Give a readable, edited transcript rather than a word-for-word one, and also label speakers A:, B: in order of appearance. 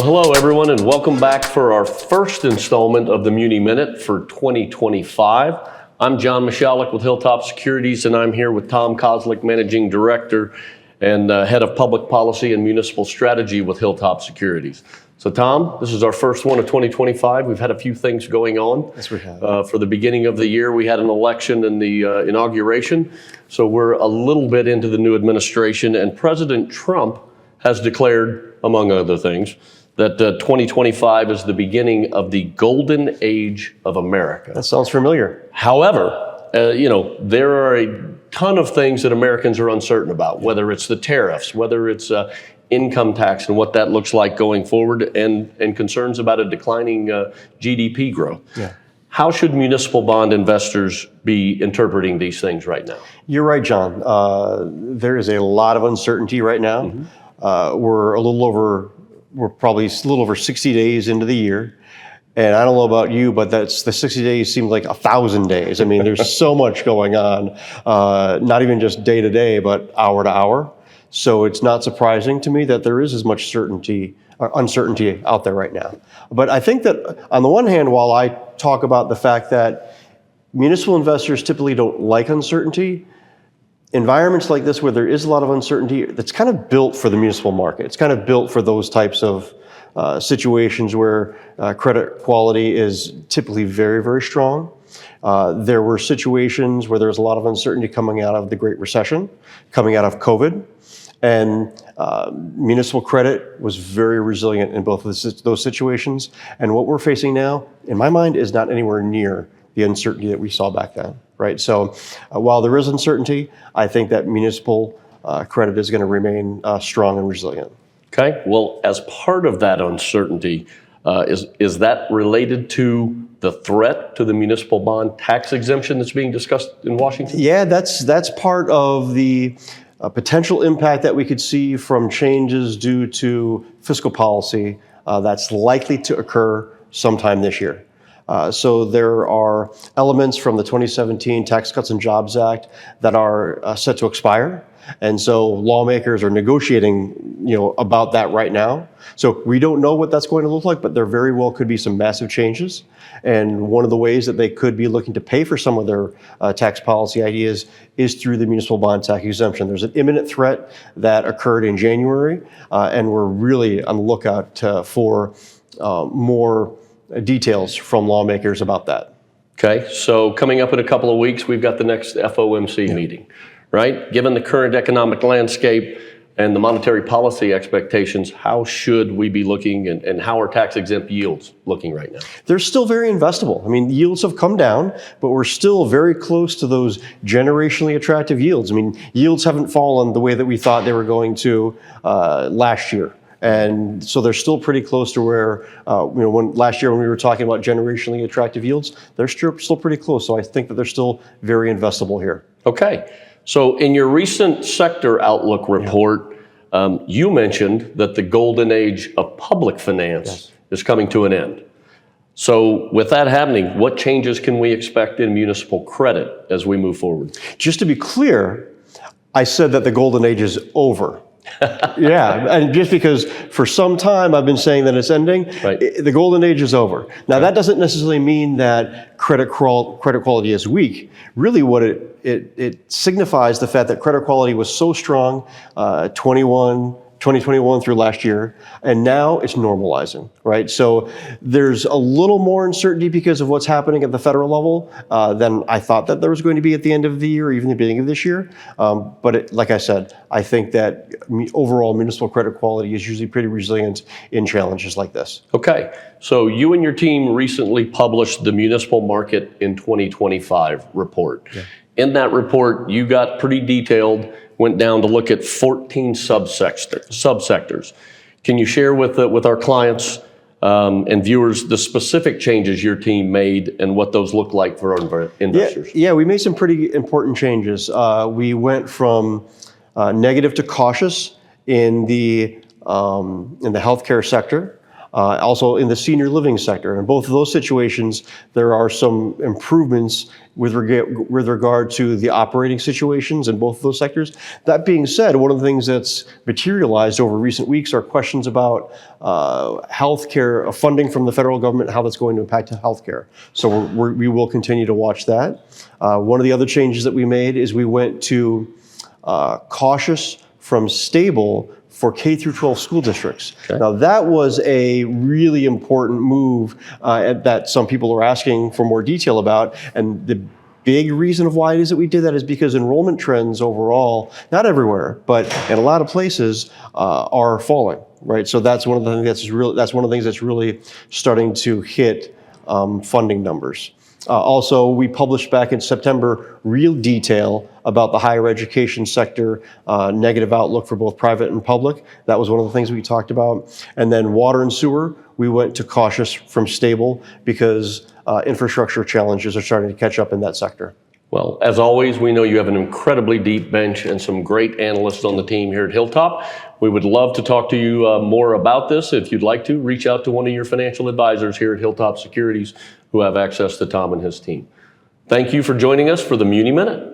A: Well, hello everyone, and welcome back for our first installment of the MuniMinute for 2025. I'm John Muschalek with HilltopSecurities, and I'm here with Tom Kozlik, Managing Director and Head of Public Policy and Municipal Strategy with HilltopSecurities. So Tom, this is our first one of 2025. We've had a few things going on.
B: Yes, we have.
A: For the beginning of the year, we had an election and the inauguration. So we're a little bit into the new administration, and President Trump has declared, among other things, that 2025 is the beginning of the golden age of America.
B: That sounds familiar.
A: However, there are a ton of things that Americans are uncertain about, whether it's the tariffs, whether it's income tax and what that looks like going forward, and concerns about a declining GDP growth.
B: Yeah.
A: How should municipal bond investors be interpreting these things right now?
B: You're right, John. There is a lot of uncertainty right now. Mm-hmm. We're probably a little over 60 days into the year. And I don't know about you, but the 60 days seems like 1,000 days. I mean, there's so much going on, not even just day to day, but hour to hour. So it's not surprising to me that there is as much uncertainty out there right now. But I think that on the one hand, while I talk about the fact that municipal investors typically don't like uncertainty, environments like this where there is a lot of uncertainty, that's kind of built for the municipal market. It's kind of built for those types of situations where credit quality is typically very, very strong. There were situations where there was a lot of uncertainty coming out of the Great Recession, coming out of COVID, and municipal credit was very resilient in both of those situations. And what we're facing now, in my mind, is not anywhere near the uncertainty that we saw back then, right? So while there is uncertainty, I think that municipal credit is going to remain strong and resilient.
A: Okay, well, as part of that uncertainty, is that related to the threat to the municipal bond tax exemption that's being discussed in Washington?
B: Yeah, that's part of the potential impact that we could see from changes due to fiscal policy that's likely to occur sometime this year. So there are elements from the 2017 Tax Cuts and Jobs Act that are set to expire. And so lawmakers are negotiating, about that right now. So we don't know what that's going to look like, but there very well could be some massive changes. And one of the ways that they could be looking to pay for some of their tax policy ideas is through the municipal bond tax exemption. There's an imminent threat that occurred in January, and we're really on the lookout for more details from lawmakers about that.
A: Okay, so coming up in a couple of weeks, we've got the next FOMC meeting, right? Given the current economic landscape and the monetary policy expectations, how should we be looking and how are tax-exempt yields looking right now?
B: They're still very investable. I mean, yields have come down, but we're still very close to those generationally attractive yields. I mean, yields haven't fallen the way that we thought they were going to last year. And so they're still pretty close to where, last year when we were talking about generationally attractive yields, they're still pretty close. So I think that they're still very investable here.
A: Okay. So in your recent sector outlook report, you mentioned that the golden age of public finance is coming to an end. So with that happening, what changes can we expect in municipal credit as we move forward?
B: Just to be clear, I said that the golden age is over. Yeah, and just because for some time I've been saying that it's ending,
A: right.
B: The golden age is over. Now that doesn't necessarily mean that credit quality is weak. Really what it signifies the fact that credit quality was so strong 2021 through last year, and now it's normalizing, right? So there's a little more uncertainty because of what's happening at the federal level than I thought that there was going to be at the end of the year or even the beginning of this year. But like I said, I think that overall municipal credit quality is usually pretty resilient in challenges like this.
A: Okay, so you and your team recently published the Municipal Market in 2025 report. Yeah. In that report, you got pretty detailed, went down to look at 14 subsectors. Can you share with our clients and viewers the specific changes your team made and what those look like for our investors?
B: Yeah, we made some pretty important changes. We went from negative to cautious in the healthcare sector. also in the senior living sector. In both of those situations, there are some improvements with regard to the operating situations in both of those sectors. That being said, one of the things that's materialized over recent weeks are questions about healthcare funding from the federal government, how that's going to impact healthcare. So we will continue to watch that. One of the other changes that we made is we went to cautious from stable for K through 12 school districts. Okay. Now that was a really important move that some people are asking for more detail about, and the big reason of why it is that we did that is because enrollment trends overall, not everywhere, but in a lot of places, are falling. Right, so that's one of the things that's really starting to hit funding numbers. Also, we published back in September real detail about the higher education sector, negative outlook for both private and public. That was one of the things we talked about. And then water and sewer, we went to cautious from stable because infrastructure challenges are starting to catch up in that sector.
A: Well, as always, we know you have an incredibly deep bench and some great analysts on the team here at Hilltop. We would love to talk to you more about this. If you'd like to, reach out to one of your financial advisors here at HilltopSecurities who have access to Tom and his team. Thank you for joining us for the Muni Minute.